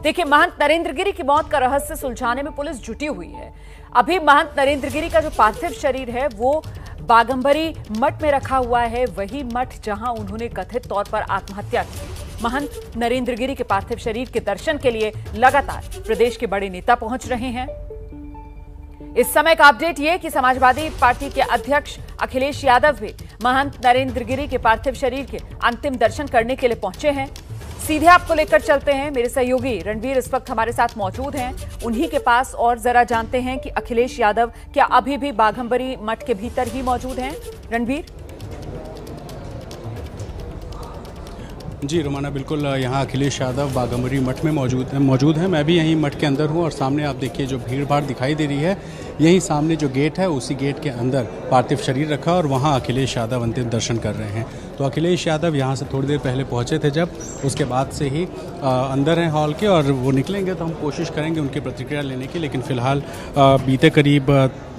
देखिए, महंत नरेंद्र गिरी की मौत का रहस्य सुलझाने में पुलिस जुटी हुई है। अभी महंत नरेंद्र गिरी का जो पार्थिव शरीर है वो बाघंबरी मठ में रखा हुआ है, वही मठ जहां उन्होंने कथित तौर पर आत्महत्या की। महंत नरेंद्र गिरी के पार्थिव शरीर के दर्शन के लिए लगातार प्रदेश के बड़े नेता पहुंच रहे हैं। इस समय का अपडेट ये कि समाजवादी पार्टी के अध्यक्ष अखिलेश यादव भी महंत नरेंद्र गिरी के पार्थिव शरीर के अंतिम दर्शन करने के लिए पहुंचे हैं। सीधे आपको लेकर चलते हैं, मेरे सहयोगी रणवीर इस वक्त हमारे साथ मौजूद हैं, उन्हीं के पास और जरा जानते हैं कि अखिलेश यादव क्या अभी भी बाघंबरी मठ के भीतर ही मौजूद हैं। रणवीर जी रोमाना, बिल्कुल यहाँ अखिलेश यादव बाघंबरी मठ में मौजूद हैं। मैं भी यहीं मठ के अंदर हूँ और सामने आप देखिए जो भीड़ भाड़ दिखाई दे रही है, यहीं सामने जो गेट है उसी गेट के अंदर पार्थिव शरीर रखा और वहाँ अखिलेश यादव अंतिम दर्शन कर रहे हैं। तो अखिलेश यादव यहाँ से थोड़ी देर पहले पहुँचे थे, जब उसके बाद से ही अंदर हैं हॉल के, और वो निकलेंगे तो हम कोशिश करेंगे उनकी प्रतिक्रिया लेने की। लेकिन फ़िलहाल बीते करीब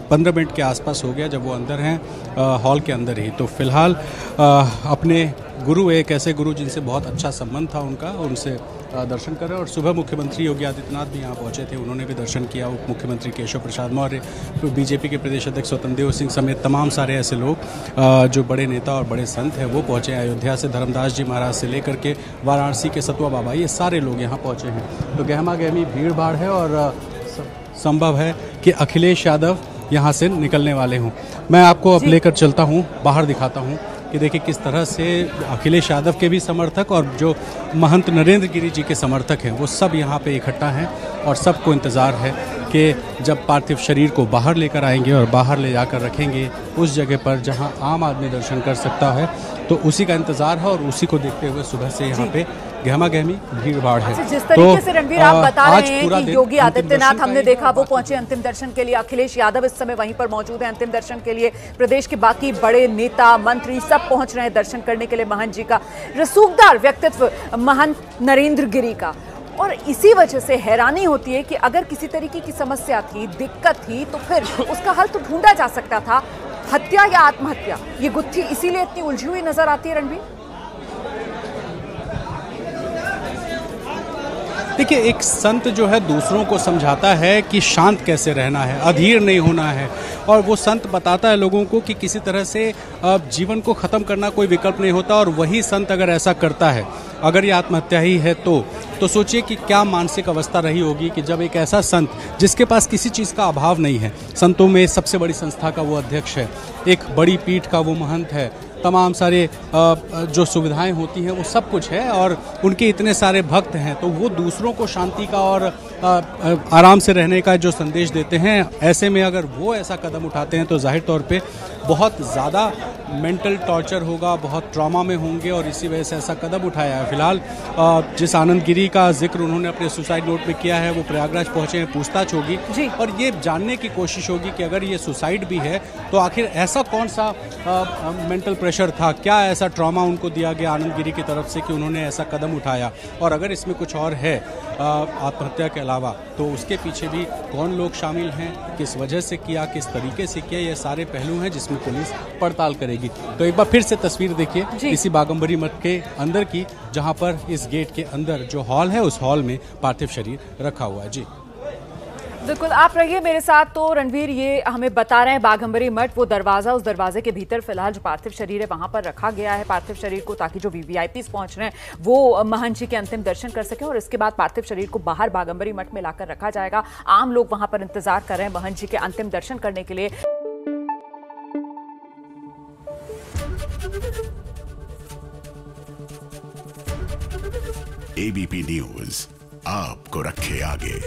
15 मिनट के आसपास हो गया जब वो अंदर हैं हॉल के अंदर ही। तो फिलहाल अपने गुरु, एक ऐसे गुरु जिनसे बहुत अच्छा संबंध था उनका, उनसे दर्शन कर रहे हैं। और सुबह मुख्यमंत्री योगी आदित्यनाथ भी यहाँ पहुँचे थे, उन्होंने भी दर्शन किया। उप मुख्यमंत्री केशव प्रसाद मौर्य, बीजेपी के प्रदेश अध्यक्ष स्वतंत्र देव सिंह समेत तमाम सारे ऐसे लोग जो बड़े नेता और बड़े संत हैं वो पहुँचे। अयोध्या से धर्मदास जी महाराज से लेकर के वाराणसी के सतवा बाबा, ये सारे लोग यहाँ पहुँचे हैं। तो गहमा गहमी भीड़ भाड़ है और संभव है कि अखिलेश यादव यहाँ से निकलने वाले हूँ। मैं आपको अब लेकर चलता हूँ, बाहर दिखाता हूँ कि देखिए किस तरह से अखिलेश यादव के भी समर्थक और जो महंत नरेंद्र गिरी जी के समर्थक हैं वो सब यहाँ पे इकट्ठा हैं और सबको इंतज़ार है कि जब पार्थिव शरीर को बाहर लेकर आएंगे और बाहर ले जाकर रखेंगे उस जगह पर जहाँ आम आदमी दर्शन कर सकता है। तो उसी का इंतज़ार है और उसी को देखते हुए सुबह से यहाँ पे गहमा गहमी भीड़ भाड़ है। जिस तरीके से रणवीर आप बता रहे हैं कि योगी आदित्यनाथ हमने देखा वो पहुंचे अंतिम दर्शन के लिए, अखिलेश यादव इस समय वहीं पर मौजूद हैं अंतिम दर्शन के लिए। प्रदेश के बाकी बड़े नेता मंत्री सब पहुंच रहे हैं दर्शन करने के लिए महंत जी का। रसूखदार व्यक्तित्व महंत नरेंद्र गिरी का, और इसी वजह से हैरानी होती है कि अगर किसी तरीके की समस्या थी, दिक्कत थी, तो फिर उसका हल तो ढूंढा जा सकता था। हत्या या आत्महत्या, ये गुत्थी इसीलिए इतनी उलझी हुई नजर आती है रणवीर। देखिए, एक संत जो है दूसरों को समझाता है कि शांत कैसे रहना है, अधीर नहीं होना है, और वो संत बताता है लोगों को कि किसी तरह से जीवन को ख़त्म करना कोई विकल्प नहीं होता। और वही संत अगर ऐसा करता है, अगर ये आत्महत्या ही है तो सोचिए कि क्या मानसिक अवस्था रही होगी कि जब एक ऐसा संत जिसके पास किसी चीज़ का अभाव नहीं है, संतों में सबसे बड़ी संस्था का वो अध्यक्ष है, एक बड़ी पीठ का वो महंत है, तमाम सारे जो सुविधाएं होती हैं वो सब कुछ है, और उनके इतने सारे भक्त हैं, तो वो दूसरों को शांति का और आराम से रहने का जो संदेश देते हैं, ऐसे में अगर वो ऐसा कदम उठाते हैं तो जाहिर तौर पे बहुत ज़्यादा मेंटल टॉर्चर होगा, बहुत ट्रॉमा में होंगे, और इसी वजह से ऐसा कदम उठाया है। फिलहाल जिस आनंद गिरी का जिक्र उन्होंने अपने सुसाइड नोट में किया है वो प्रयागराज पहुंचे हैं, पूछताछ होगी और ये जानने की कोशिश होगी कि अगर ये सुसाइड भी है तो आखिर ऐसा कौन सा मेंटल प्रेशर था, क्या ऐसा ट्रॉमा उनको दिया गया आनंद गिरी की तरफ से कि उन्होंने ऐसा कदम उठाया, और अगर इसमें कुछ और है आत्महत्या के अलावा तो उसके पीछे भी कौन लोग शामिल हैं, किस वजह से किया, किस तरीके से किया, ये सारे पहलू हैं जिसमें पुलिस पड़ताल करेगी। तो एक बार फिर से तस्वीर देखिए इसी बाघंबरी मठ के अंदर की, जहां पर इस गेट के अंदर जो हॉल है उस हॉल में पार्थिव शरीर रखा हुआ है। जी बिल्कुल, आप रहिए मेरे साथ। तो रणवीर ये हमें बता रहे हैं बाघंबरी मठ, वो दरवाजा, उस दरवाजे के भीतर फिलहाल जो पार्थिव शरीर है वहां पर रखा गया है पार्थिव शरीर को, ताकि जो वीवीआईपी पहुंच रहे हैं वो महंत जी के अंतिम दर्शन कर सकें, और इसके बाद पार्थिव शरीर को बाहर बाघंबरी मठ में लाकर रखा जाएगा। आम लोग वहां पर इंतजार कर रहे हैं महंत जी के अंतिम दर्शन करने के लिए। एबीपी न्यूज आपको रखे आगे।